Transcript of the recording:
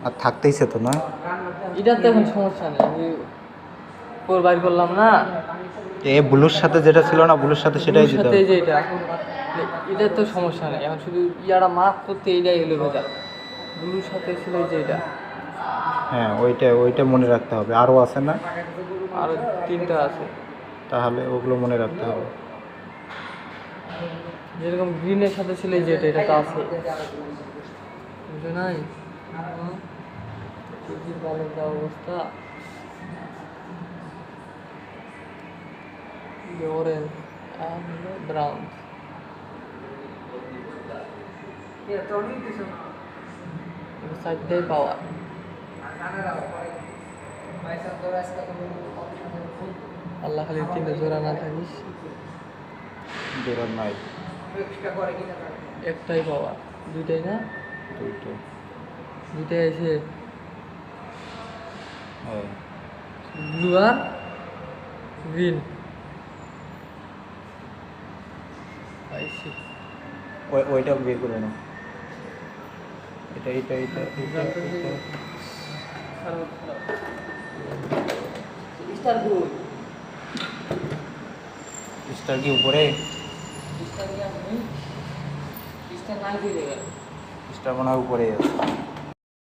আর থাকতেইছে তো না, এটা তো এখন সমস্যা নেই, আমি কোর বাইর করলাম না। এ ব্লুর সাথে যেটা ছিল না, ব্লুর সাথে সেটাই দিতে সাথে হবে। যে এটা এটা তো সমস্যা নেই, এখন শুধু ইয়ারা মাফ করতে এইটাই হলো ভেজা। ব্লুর সাথে ছিল যে এটা, হ্যাঁ ওইটা মনে রাখতে হবে। আরও আছে না? আরো 3টা আছে। তাহলে ওগুলো মনে রাখতে হবে। যেরকম গ্রিনের সাথে ছিল যে এটা তো আছে, বুঝো নাই? কেজির বালের যা অবস্থা, অরেঞ্জ আর হলো ব্রাউন। সাইডটাই পাওয়া। আল্লাহ খালি 3টা জোড়া না থাকিস, জোড়া নাই, একটাই পাওয়া, 2টাই না, দুইটা। 2টাই আছে, হ্যাঁ ব্লু আর গ্রিন পাইছি। ওইটা বের করে নাও। এটা এটা এটা এটা এটা স্টার গুড, স্টার কি উপরে? স্টার কি আমি স্টার নাই দিয়ে গেল। স্টার মনে হয় উপরে আছে।